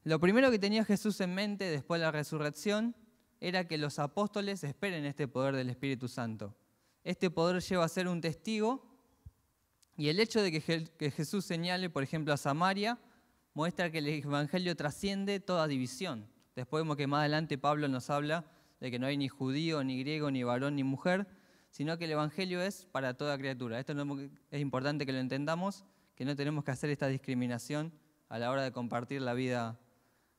Lo primero que tenía Jesús en mente después de la resurrección era que los apóstoles esperen este poder del Espíritu Santo. Este poder lleva a ser un testigo, y el hecho de que Jesús señale, por ejemplo, a Samaria, muestra que el Evangelio trasciende toda división. Después vemos que más adelante Pablo nos habla de que no hay ni judío, ni griego, ni varón, ni mujer, sino que el Evangelio es para toda criatura. Esto es importante que lo entendamos, que no tenemos que hacer esta discriminación a la hora de compartir la vida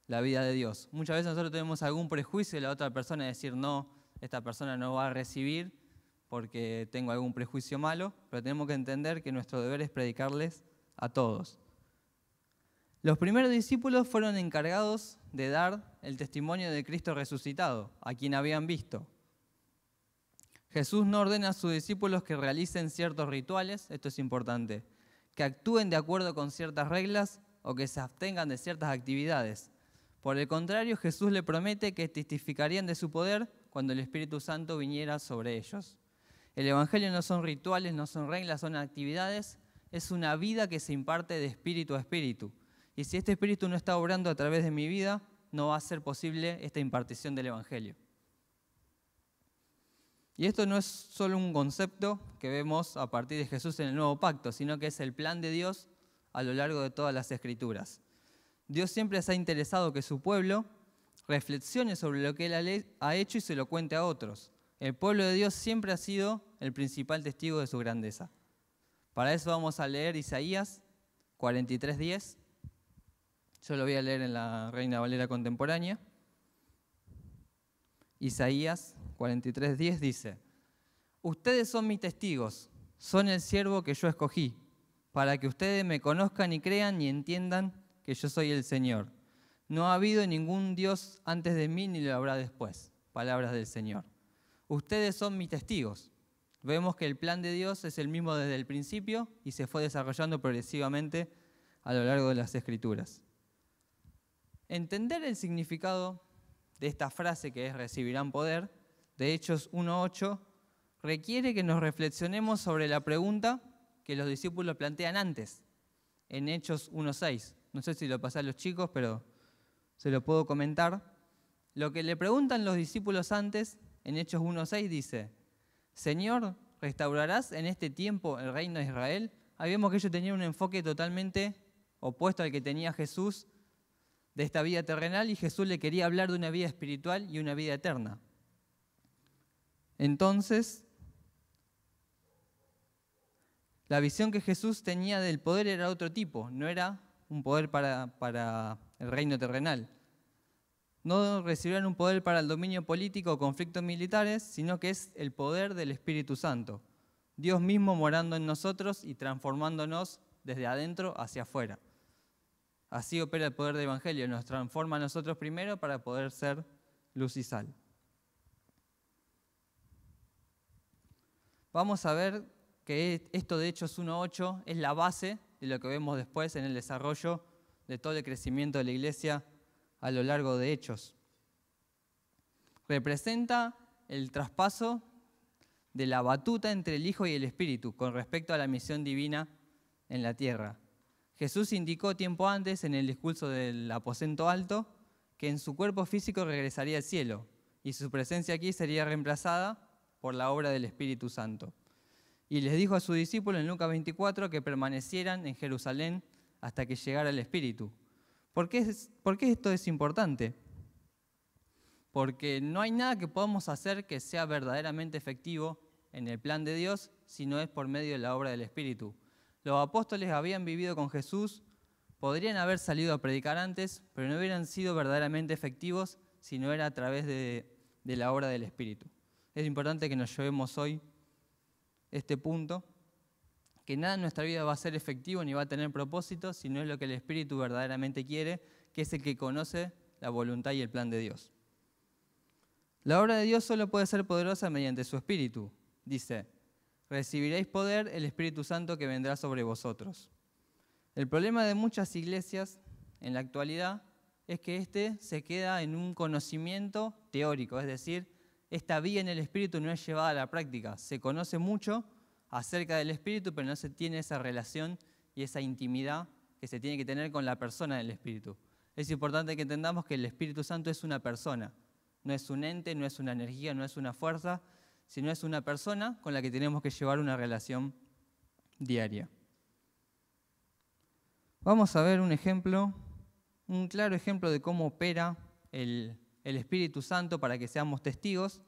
de Dios. Muchas veces nosotros tenemos algún prejuicio de la otra persona, de decir, no, esta persona no va a recibir porque tengo algún prejuicio malo, pero tenemos que entender que nuestro deber es predicarles a todos. Los primeros discípulos fueron encargados de dar el testimonio de Cristo resucitado, a quien habían visto. Jesús no ordena a sus discípulos que realicen ciertos rituales, esto es importante, que actúen de acuerdo con ciertas reglas o que se abstengan de ciertas actividades. Por el contrario, Jesús le promete que testificarían de su poder cuando el Espíritu Santo viniera sobre ellos. El Evangelio no son rituales, no son reglas, son actividades, es una vida que se imparte de espíritu a espíritu. Y si este espíritu no está obrando a través de mi vida, no va a ser posible esta impartición del Evangelio. Y esto no es solo un concepto que vemos a partir de Jesús en el Nuevo Pacto, sino que es el plan de Dios a lo largo de todas las Escrituras. Dios siempre se ha interesado que su pueblo reflexione sobre lo que Él ha hecho y se lo cuente a otros. El pueblo de Dios siempre ha sido el principal testigo de su grandeza. Para eso vamos a leer Isaías 43:10. Yo lo voy a leer en la Reina Valera contemporánea. Isaías 43:10 dice: ustedes son mis testigos, son el siervo que yo escogí, para que ustedes me conozcan y crean y entiendan que yo soy el Señor. No ha habido ningún Dios antes de mí ni lo habrá después. Palabras del Señor. Ustedes son mis testigos. Vemos que el plan de Dios es el mismo desde el principio y se fue desarrollando progresivamente a lo largo de las Escrituras. Entender el significado de esta frase que es recibirán poder, de Hechos 1:8, requiere que nos reflexionemos sobre la pregunta que los discípulos plantean antes, en Hechos 1:6. No sé si lo pasé a los chicos, pero se lo puedo comentar. Lo que le preguntan los discípulos antes, en Hechos 1:6, dice: Señor, ¿restaurarás en este tiempo el reino de Israel? Ahí vemos que ellos tenían un enfoque totalmente opuesto al que tenía Jesús de esta vida terrenal, y Jesús le quería hablar de una vida espiritual y una vida eterna. Entonces, la visión que Jesús tenía del poder era otro tipo, no era un poder para el reino terrenal. No recibirán un poder para el dominio político o conflictos militares, sino que es el poder del Espíritu Santo. Dios mismo morando en nosotros y transformándonos desde adentro hacia afuera. Así opera el poder del Evangelio, nos transforma a nosotros primero para poder ser luz y sal. Vamos a ver que esto de Hechos 1:8 es la base de lo que vemos después en el desarrollo de todo el crecimiento de la iglesia a lo largo de Hechos. Representa el traspaso de la batuta entre el Hijo y el Espíritu con respecto a la misión divina en la tierra. Jesús indicó tiempo antes en el discurso del aposento alto que en su cuerpo físico regresaría al cielo y su presencia aquí sería reemplazada por la obra del Espíritu Santo. Y les dijo a sus discípulos en Lucas 24 que permanecieran en Jerusalén hasta que llegara el Espíritu. ¿Por qué esto es importante? Porque no hay nada que podamos hacer que sea verdaderamente efectivo en el plan de Dios si no es por medio de la obra del Espíritu. Los apóstoles habían vivido con Jesús, podrían haber salido a predicar antes, pero no hubieran sido verdaderamente efectivos si no era a través de la obra del Espíritu. Es importante que nos llevemos hoy este punto, que nada en nuestra vida va a ser efectivo ni va a tener propósito si no es lo que el Espíritu verdaderamente quiere, que es el que conoce la voluntad y el plan de Dios. La obra de Dios solo puede ser poderosa mediante su Espíritu. Dice: recibiréis poder, el Espíritu Santo que vendrá sobre vosotros. El problema de muchas iglesias en la actualidad es que se queda en un conocimiento teórico, es decir, esta vía en el Espíritu no es llevada a la práctica. Se conoce mucho acerca del Espíritu, pero no se tiene esa relación y esa intimidad que se tiene que tener con la persona del Espíritu. es importante que entendamos que el Espíritu Santo es una persona. No es un ente, no es una energía, no es una fuerza, sino es una persona con la que tenemos que llevar una relación diaria. Vamos a ver un ejemplo, un claro ejemplo de cómo opera el Espíritu Santo para que seamos testigos.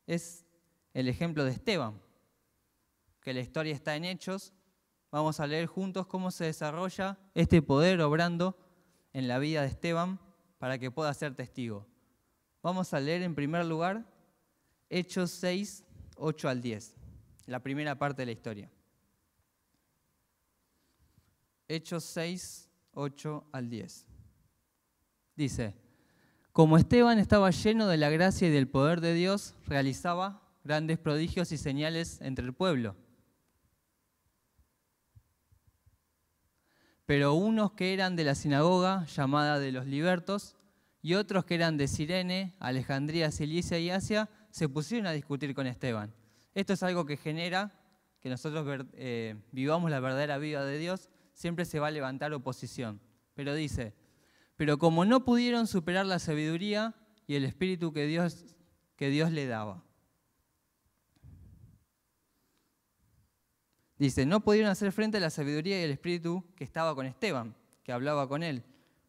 Es el ejemplo de Esteban, que la historia está en Hechos. Vamos a leer juntos cómo se desarrolla este poder obrando en la vida de Esteban para que pueda ser testigo. Vamos a leer en primer lugar Hechos 6, 8 al 10, la primera parte de la historia. Hechos 6, 8 al 10. Dice: como Esteban estaba lleno de la gracia y del poder de Dios, realizaba grandes prodigios y señales entre el pueblo. Pero unos que eran de la sinagoga llamada de los libertos y otros que eran de Cirene, Alejandría, Cilicia y Asia, se pusieron a discutir con Esteban. Esto es algo que genera que nosotros vivamos la verdadera vida de Dios. Siempre se va a levantar oposición. Pero dice: pero como no pudieron superar la sabiduría y el espíritu que Dios le daba. Dice, no pudieron hacer frente a la sabiduría y el espíritu que estaba con Esteban, que hablaba con él.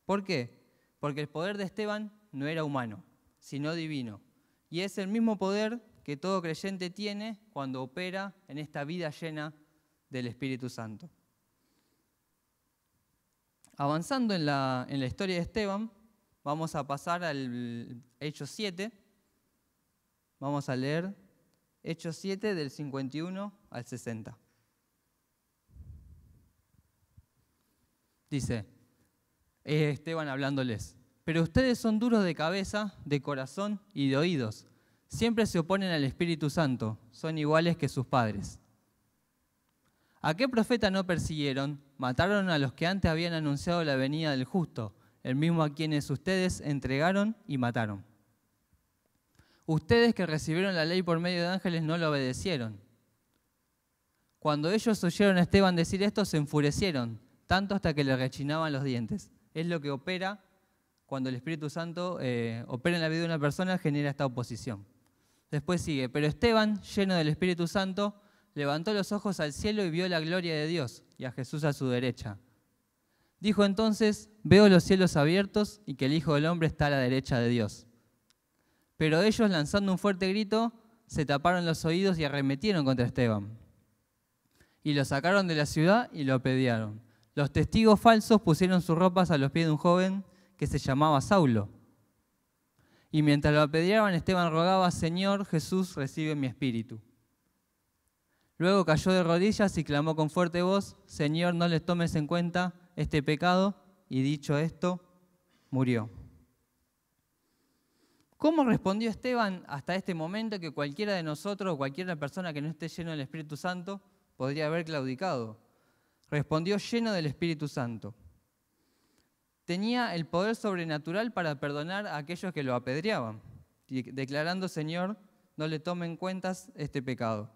¿Por qué? Porque el poder de Esteban no era humano, sino divino. Y es el mismo poder que todo creyente tiene cuando opera en esta vida llena del Espíritu Santo. Avanzando en la historia de Esteban, vamos a pasar al Hechos 7. Vamos a leer Hechos 7 del 51 al 60. Dice, Esteban hablándoles: pero ustedes son duros de cabeza, de corazón y de oídos. Siempre se oponen al Espíritu Santo, son iguales que sus padres. ¿A qué profeta no persiguieron? Mataron a los que antes habían anunciado la venida del justo, el mismo a quienes ustedes entregaron y mataron. Ustedes que recibieron la ley por medio de ángeles no la obedecieron. Cuando ellos oyeron a Esteban decir esto, se enfurecieron, tanto hasta que le rechinaban los dientes. Es lo que opera cuando el Espíritu Santo opera en la vida de una persona, genera esta oposición. Después sigue, pero Esteban, lleno del Espíritu Santo, levantó los ojos al cielo y vio la gloria de Dios y a Jesús a su derecha. Dijo entonces, veo los cielos abiertos y que el Hijo del Hombre está a la derecha de Dios. Pero ellos, lanzando un fuerte grito, se taparon los oídos y arremetieron contra Esteban. Y lo sacaron de la ciudad y lo apedrearon. Los testigos falsos pusieron sus ropas a los pies de un joven que se llamaba Saulo. Y mientras lo apedreaban, Esteban rogaba: Señor Jesús, recibe mi espíritu. Luego cayó de rodillas y clamó con fuerte voz: Señor, no les tomes en cuenta este pecado. Y dicho esto, murió. ¿Cómo respondió Esteban hasta este momento que cualquiera de nosotros, cualquier persona que no esté lleno del Espíritu Santo, podría haber claudicado? Respondió lleno del Espíritu Santo. Tenía el poder sobrenatural para perdonar a aquellos que lo apedreaban, declarando: Señor, no le tome en cuenta este pecado.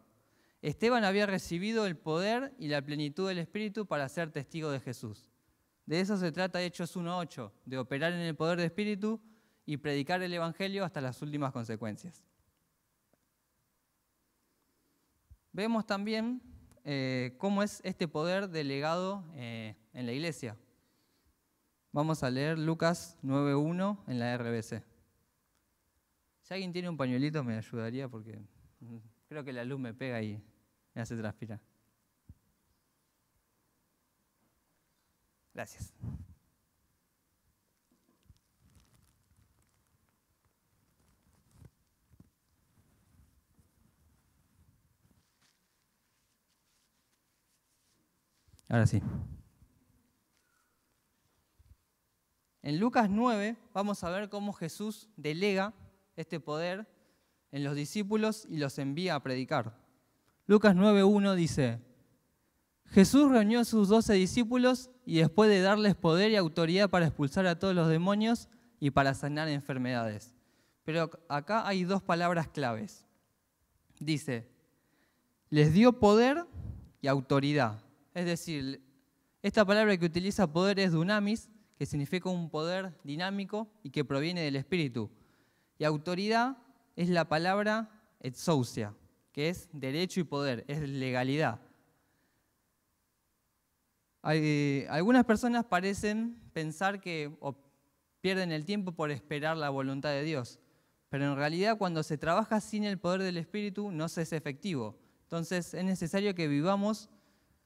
Esteban había recibido el poder y la plenitud del Espíritu para ser testigo de Jesús. De eso se trata Hechos 1:8, de operar en el poder del Espíritu y predicar el Evangelio hasta las últimas consecuencias. Vemos también cómo es este poder delegado en la iglesia. Vamos a leer Lucas 9:1 en la RBC. Si alguien tiene un pañuelito me ayudaría porque creo que la luz me pega y me hace transpirar. Gracias. Ahora sí. En Lucas 9 vamos a ver cómo Jesús delega este poder en los discípulos y los envía a predicar. Lucas 9:1 dice: Jesús reunió a sus 12 discípulos y después de darles poder y autoridad para expulsar a todos los demonios y para sanar enfermedades. Pero acá hay dos palabras claves. Dice, les dio poder y autoridad. Es decir, esta palabra que utiliza poder es dunamis, que significa un poder dinámico y que proviene del Espíritu. Y autoridad es la palabra exousia, que es derecho y poder, es legalidad. Algunas personas parecen pensar que pierden el tiempo por esperar la voluntad de Dios, pero en realidad cuando se trabaja sin el poder del Espíritu no se es efectivo. Entonces es necesario que vivamos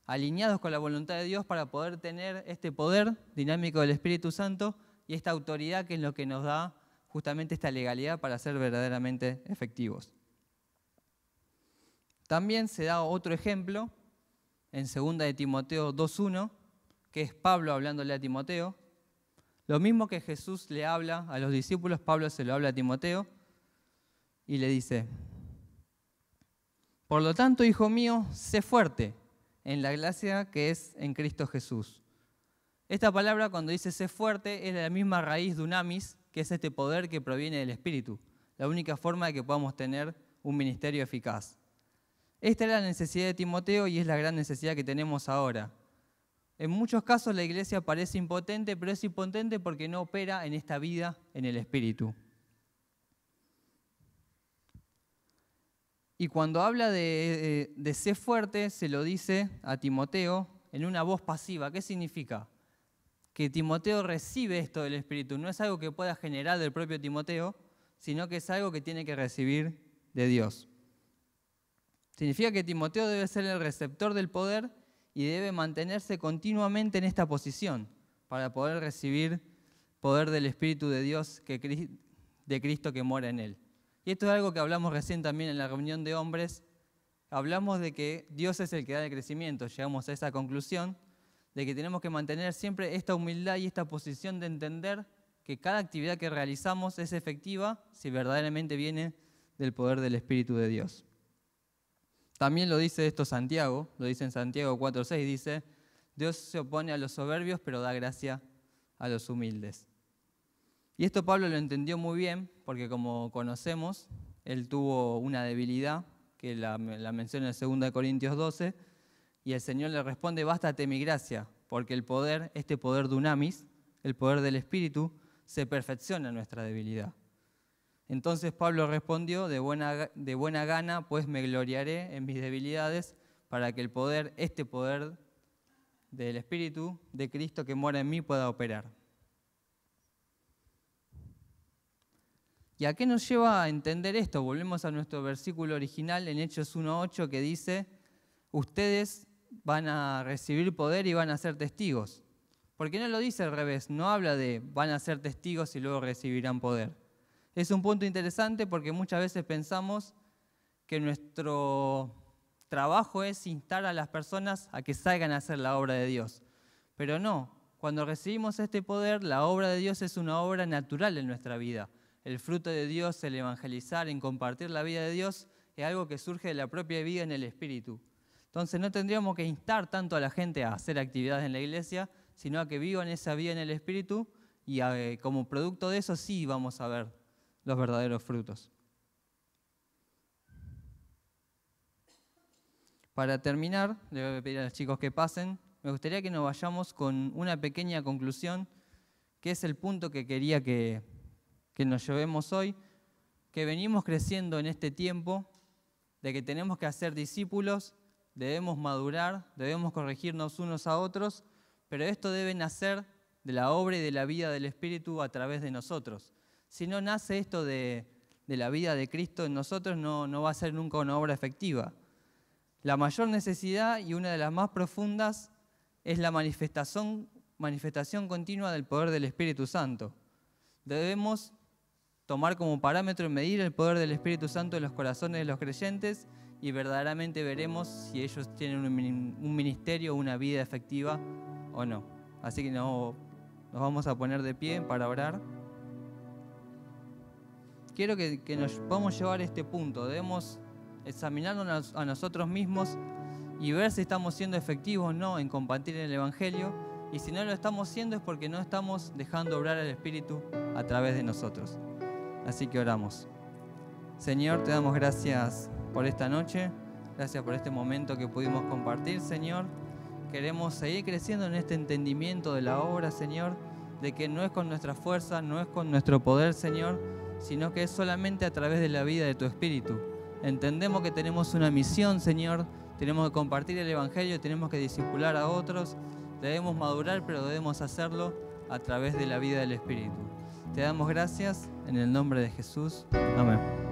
alineados con la voluntad de Dios para poder tener este poder dinámico del Espíritu Santo y esta autoridad que es lo que nos da justamente esta legalidad para ser verdaderamente efectivos. También se da otro ejemplo en 2 de Timoteo 2:1, que es Pablo hablándole a Timoteo. Lo mismo que Jesús le habla a los discípulos, Pablo se lo habla a Timoteo y le dice: por lo tanto, hijo mío, sé fuerte en la gracia que es en Cristo Jesús. Esta palabra, cuando dice sé fuerte, es la misma raíz de dunamis, que es este poder que proviene del Espíritu, la única forma de que podamos tener un ministerio eficaz. Esta es la necesidad de Timoteo y es la gran necesidad que tenemos ahora. En muchos casos la iglesia parece impotente, pero es impotente porque no opera en esta vida en el Espíritu. Y cuando habla de ser fuerte, se lo dice a Timoteo en una voz pasiva. ¿Qué significa? Que Timoteo recibe esto del Espíritu. No es algo que pueda generar del propio Timoteo, sino que es algo que tiene que recibir de Dios. Significa que Timoteo debe ser el receptor del poder y debe mantenerse continuamente en esta posición para poder recibir poder del Espíritu de Dios, de Cristo que mora en él. Y esto es algo que hablamos recién también en la reunión de hombres. Hablamos de que Dios es el que da el crecimiento. Llegamos a esa conclusión de que tenemos que mantener siempre esta humildad y esta posición de entender que cada actividad que realizamos es efectiva si verdaderamente viene del poder del Espíritu de Dios. También lo dice esto Santiago, lo dice en Santiago 4:6, dice: Dios se opone a los soberbios, pero da gracia a los humildes. Y esto Pablo lo entendió muy bien, porque como conocemos, él tuvo una debilidad, que la menciona en 2 Corintios 12, y el Señor le responde: bástate mi gracia, porque el poder, este poder dunamis, el poder del Espíritu, se perfecciona en nuestra debilidad. Entonces Pablo respondió: de buena gana, pues me gloriaré en mis debilidades, para que el poder, este poder del Espíritu de Cristo que mora en mí pueda operar. ¿Y a qué nos lleva a entender esto? Volvemos a nuestro versículo original en Hechos 1:8 que dice: ustedes van a recibir poder y van a ser testigos. ¿Por qué no lo dice al revés? No habla de van a ser testigos y luego recibirán poder. Es un punto interesante porque muchas veces pensamos que nuestro trabajo es instar a las personas a que salgan a hacer la obra de Dios. Pero no, cuando recibimos este poder, la obra de Dios es una obra natural en nuestra vida. El fruto de Dios, el evangelizar, en compartir la vida de Dios, es algo que surge de la propia vida en el Espíritu. Entonces no tendríamos que instar tanto a la gente a hacer actividades en la iglesia, sino a que vivan esa vida en el Espíritu y como producto de eso sí vamos a ver los verdaderos frutos. Para terminar, le voy a pedir a los chicos que pasen, me gustaría que nos vayamos con una pequeña conclusión, que es el punto que quería que nos llevemos hoy, que venimos creciendo en este tiempo, de que tenemos que hacer discípulos, debemos madurar, debemos corregirnos unos a otros, pero esto debe nacer de la obra y de la vida del Espíritu a través de nosotros. Si no nace esto de la vida de Cristo en nosotros, no va a ser nunca una obra efectiva. La mayor necesidad y una de las más profundas es la manifestación continua del poder del Espíritu Santo. Debemos tomar como parámetro y medir el poder del Espíritu Santo en los corazones de los creyentes y verdaderamente veremos si ellos tienen un ministerio o una vida efectiva o no. Así que nos vamos a poner de pie para orar. Quiero que nos podamos llevar a este punto. Debemos examinarnos a nosotros mismos y ver si estamos siendo efectivos o no en compartir el Evangelio. Y si no lo estamos haciendo es porque no estamos dejando obrar al Espíritu a través de nosotros. Así que oramos. Señor, te damos gracias por esta noche. Gracias por este momento que pudimos compartir, Señor. Queremos seguir creciendo en este entendimiento de la obra, Señor. de que no es con nuestra fuerza, no es con nuestro poder, Señor, sino que es solamente a través de la vida de tu Espíritu. Entendemos que tenemos una misión, Señor, tenemos que compartir el Evangelio, tenemos que discipular a otros, debemos madurar, pero debemos hacerlo a través de la vida del Espíritu. Te damos gracias en el nombre de Jesús. Amén.